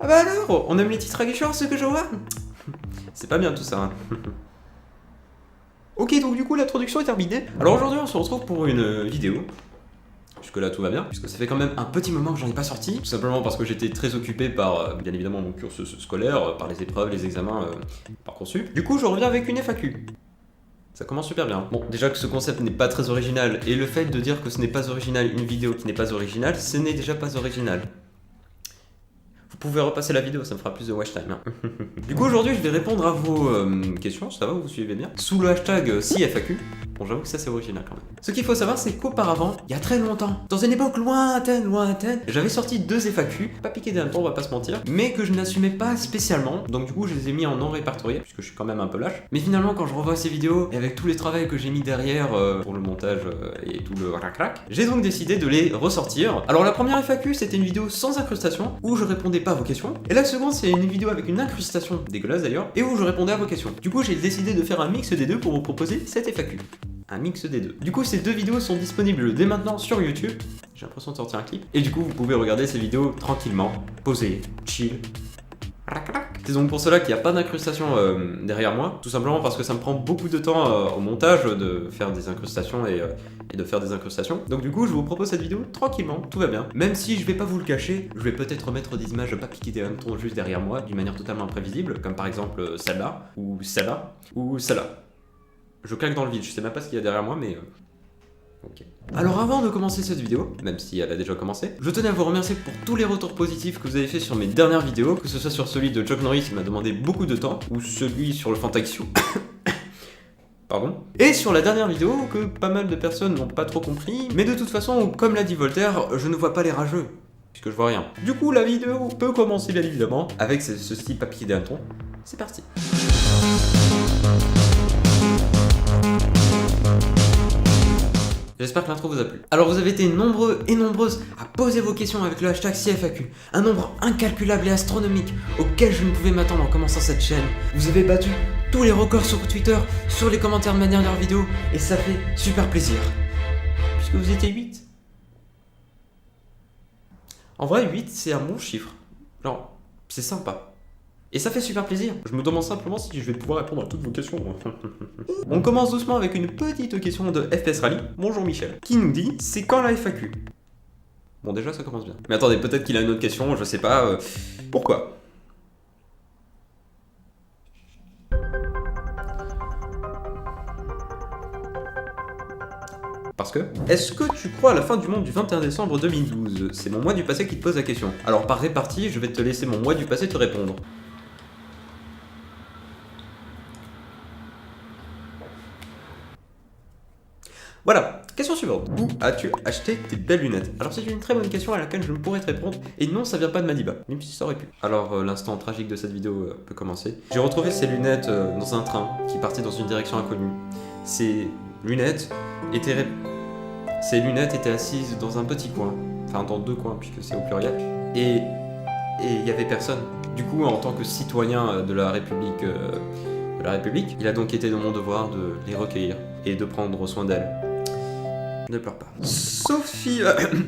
Ah bah alors, on aime les titres aguicheurs, ce que je vois. C'est pas bien tout ça. Hein. Ok, donc du coup l'introduction est terminée. Alors aujourd'hui on se retrouve pour une vidéo. Jusque là tout va bien, puisque ça fait quand même un petit moment que j'en ai pas sorti, tout simplement parce que j'étais très occupé par, bien évidemment, mon cursus scolaire, par les épreuves, les examens, Parcoursup. Du coup je reviens avec une FAQ. Ça commence super bien. Bon, déjà que ce concept n'est pas très original, et le fait de dire que ce n'est pas original, une vidéo qui n'est pas originale, ce n'est déjà pas original. Vous pouvez repasser la vidéo, ça me fera plus de watch time. Hein. Du coup, aujourd'hui, je vais répondre à vos questions, ça va, vous suivez bien, sous le hashtag #SiFAQ. Bon, j'avoue que ça, c'est original quand même. Ce qu'il faut savoir, c'est qu'auparavant, il y a très longtemps, dans une époque lointaine, j'avais sorti 2 FAQ, pas piqué des hannetons, on va pas se mentir, mais que je n'assumais pas spécialement, donc du coup, je les ai mis en non répertorié, puisque je suis quand même un peu lâche. Mais finalement, quand je revois ces vidéos, et avec tous les travaux que j'ai mis derrière pour le montage et tout le rac-rac, j'ai donc décidé de les ressortir. Alors, la première FAQ, c'était une vidéo sans incrustation, où je répondais pas à vos questions. Et la seconde, c'est une vidéo avec une incrustation dégueulasse d'ailleurs, et où je répondais à vos questions. Du coup, j'ai décidé de faire un mix des deux pour vous proposer cette FAQ. Un mix des deux. Du coup, ces 2 vidéos sont disponibles dès maintenant sur YouTube. J'ai l'impression de sortir un clip. Et du coup, vous pouvez regarder ces vidéos tranquillement, posé, chill. C'est donc pour cela qu'il n'y a pas d'incrustation derrière moi, tout simplement parce que ça me prend beaucoup de temps au montage de faire des incrustations et de faire des incrustations. Donc du coup, je vous propose cette vidéo tranquillement, tout va bien. Même si je vais pas vous le cacher, je vais peut-être mettre des images pas piquées des hannetons juste derrière moi, d'une manière totalement imprévisible, comme par exemple celle-là, ou celle-là, ou celle-là. Je claque dans le vide, je sais même pas ce qu'il y a derrière moi, mais... Ok. Alors avant de commencer cette vidéo, même si elle a déjà commencé, je tenais à vous remercier pour tous les retours positifs que vous avez fait sur mes dernières vidéos, que ce soit sur celui de Chuck Norris qui m'a demandé beaucoup de temps, ou celui sur le Fantaxio. Pardon. Et sur la dernière vidéo, que pas mal de personnes n'ont pas trop compris, mais de toute façon, comme l'a dit Voltaire, je ne vois pas les rageux, puisque je vois rien. Du coup, la vidéo peut commencer bien évidemment, avec ce style papier des hannetons. C'est parti. J'espère que l'intro vous a plu. Alors vous avez été nombreux et nombreuses à poser vos questions avec le hashtag #SiFAQ, un nombre incalculable et astronomique auquel je ne pouvais m'attendre en commençant cette chaîne. Vous avez battu tous les records sur Twitter, sur les commentaires de ma dernière vidéo, et ça fait super plaisir. Puisque vous étiez 8. En vrai, 8 c'est un bon chiffre. Genre, c'est sympa. Et ça fait super plaisir. Je me demande simplement si je vais pouvoir répondre à toutes vos questions. On commence doucement avec une petite question de FPS Rally. Bonjour Michel. Qui nous dit, c'est quand la FAQ? Bon déjà ça commence bien. Mais attendez, peut-être qu'il a une autre question, je sais pas. Pourquoi? Parce que, est-ce que tu crois à la fin du monde du 21 décembre 2012? C'est mon moi du passé qui te pose la question. Alors par répartie, je vais te laisser mon moi du passé te répondre. Voilà, question suivante. Où as-tu acheté tes belles lunettes? Alors c'est une très bonne question à laquelle je ne pourrais te répondre, et non ça vient pas de Madiba, même si ça aurait pu. Alors l'instant tragique de cette vidéo peut commencer. J'ai retrouvé ces lunettes dans un train qui partait dans une direction inconnue. Ces lunettes étaient assises dans un petit coin, enfin dans 2 coins puisque c'est au pluriel, et il y avait personne. Du coup, en tant que citoyen de la République, il a donc été de mon devoir de les recueillir et de prendre soin d'elles. Ne pleure pas. Sophie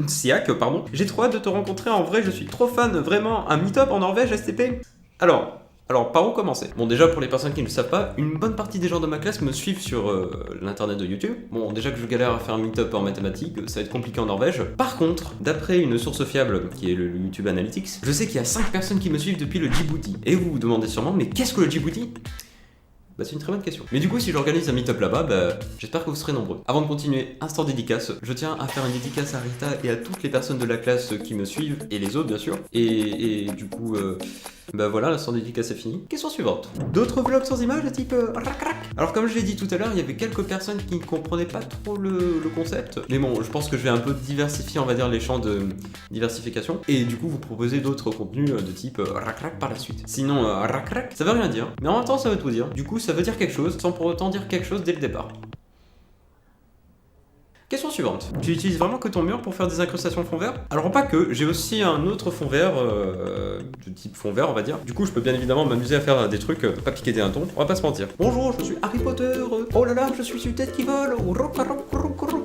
Siak, pardon. J'ai trop hâte de te rencontrer en vrai, je suis trop fan, vraiment. Un meet-up en Norvège, STP. Alors, par où commencer? Bon, déjà, pour les personnes qui ne le savent pas, une bonne partie des gens de ma classe me suivent sur l'internet de YouTube. Bon, déjà que je galère à faire un meet-up en mathématiques, ça va être compliqué en Norvège. Par contre, d'après une source fiable, qui est le YouTube Analytics, je sais qu'il y a 5 personnes qui me suivent depuis le Djibouti. Et vous vous demandez sûrement, mais qu'est-ce que le Djibouti? Bah c'est une très bonne question. Mais du coup, si j'organise un meet-up là-bas, j'espère que vous serez nombreux. Avant de continuer, instant dédicace, je tiens à faire une dédicace à Rita et à toutes les personnes de la classe qui me suivent, et les autres bien sûr. Et du coup, voilà, l'instant dédicace est fini. Question suivante. D'autres vlogs sans images, type rac-rac? Alors comme je l'ai dit tout à l'heure, il y avait quelques personnes qui ne comprenaient pas trop le concept. Mais bon, je pense que je vais un peu diversifier, on va dire, les champs de diversification. Et du coup, vous proposer d'autres contenus de type rac-rac par la suite. Sinon, rac-rac, ça veut rien dire. Mais en même temps, ça veut tout dire. Du coup, ça veut dire quelque chose, sans pour autant dire quelque chose dès le départ. Question suivante. Tu utilises vraiment que ton mur pour faire des incrustations fond vert? Alors pas que, j'ai aussi un autre fond vert, de type fond vert on va dire. Du coup je peux bien évidemment m'amuser à faire des trucs, pas piquer des hannetons, on va pas se mentir. Bonjour, je suis Harry Potter, oh là là, je suis une tête qui vole,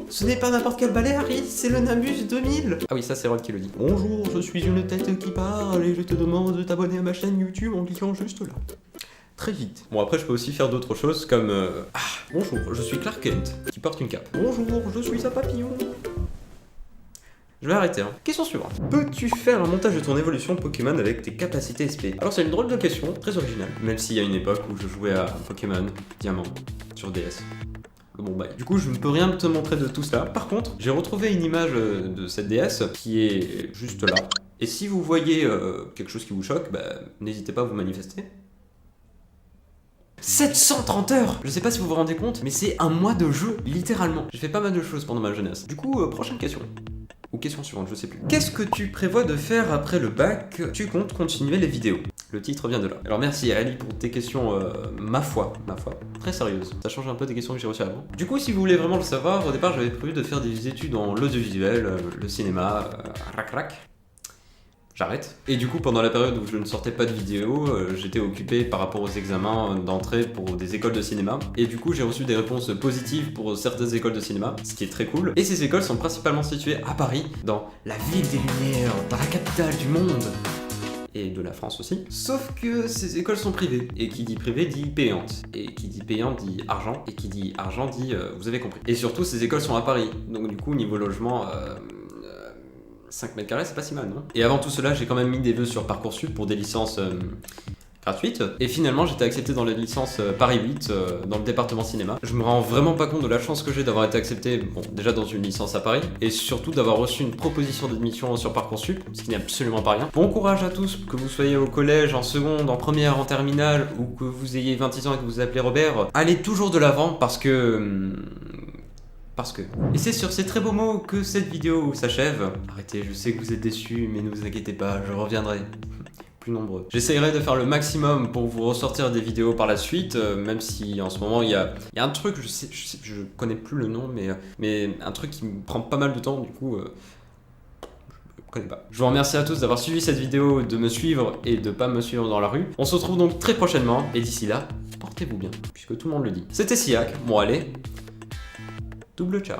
Ce n'est pas n'importe quel balai, Harry, c'est le Nimbus 2000. Ah oui, ça c'est Rod qui le dit. Bonjour, je suis une tête qui parle et je te demande de t'abonner à ma chaîne YouTube en cliquant juste là. Très vite. Bon, après je peux aussi faire d'autres choses comme bonjour, je suis Clark Kent qui porte une cape. Bonjour, je suis un papillon. Je vais arrêter. Question suivante. Peux-tu faire un montage de ton évolution Pokémon avec tes capacités SP? Alors c'est une drôle de question, très originale. Même s'il y a une époque où je jouais à Pokémon Diamant sur DS. Bon bah du coup je ne peux rien te montrer de tout cela. Par contre, j'ai retrouvé une image de cette DS qui est juste là. Et si vous voyez quelque chose qui vous choque, bah n'hésitez pas à vous manifester. 730 heures! Je sais pas si vous vous rendez compte, mais c'est un mois de jeu, littéralement. J'ai fait pas mal de choses pendant ma jeunesse. Du coup, prochaine question. Ou question suivante, je sais plus. Qu'est-ce que tu prévois de faire après le bac? Tu comptes continuer les vidéos? Le titre vient de là. Alors merci Ali pour tes questions, ma foi, très sérieuses. Ça change un peu des questions que j'ai reçues avant. Du coup, si vous voulez vraiment le savoir, au départ j'avais prévu de faire des études en l'audiovisuel, le cinéma, rac. J'arrête. Et du coup, pendant la période où je ne sortais pas de vidéos, j'étais occupé par rapport aux examens d'entrée pour des écoles de cinéma. Et du coup, j'ai reçu des réponses positives pour certaines écoles de cinéma, ce qui est très cool. Et ces écoles sont principalement situées à Paris, dans la ville des Lumières, dans la capitale du monde. Et de la France aussi. Sauf que ces écoles sont privées. Et qui dit privée dit payante. Et qui dit payante dit argent. Et qui dit argent dit vous avez compris. Et surtout, ces écoles sont à Paris. Donc du coup, niveau logement... 5 mètres carrés, c'est pas si mal, non? Et avant tout cela, j'ai quand même mis des vœux sur Parcoursup pour des licences gratuites. Et finalement, j'étais accepté dans la licence Paris 8, dans le département cinéma. Je me rends vraiment pas compte de la chance que j'ai d'avoir été accepté, bon, déjà dans une licence à Paris, et surtout d'avoir reçu une proposition d'admission sur Parcoursup, ce qui n'est absolument pas rien. Bon courage à tous, que vous soyez au collège, en seconde, en première, en terminale, ou que vous ayez 26 ans et que vous vous appelez Robert, allez toujours de l'avant parce que... Et c'est sur ces très beaux mots que cette vidéo s'achève. Arrêtez, je sais que vous êtes déçus, mais ne vous inquiétez pas, je reviendrai. Plus nombreux. J'essayerai de faire le maximum pour vous ressortir des vidéos par la suite, même si en ce moment il y a un truc, je connais plus le nom, mais un truc qui me prend pas mal de temps, du coup... je connais pas. Je vous remercie à tous d'avoir suivi cette vidéo, de me suivre et de pas me suivre dans la rue. On se retrouve donc très prochainement, et d'ici là, portez-vous bien, puisque tout le monde le dit. C'était Siak, bon allez... Double ciao.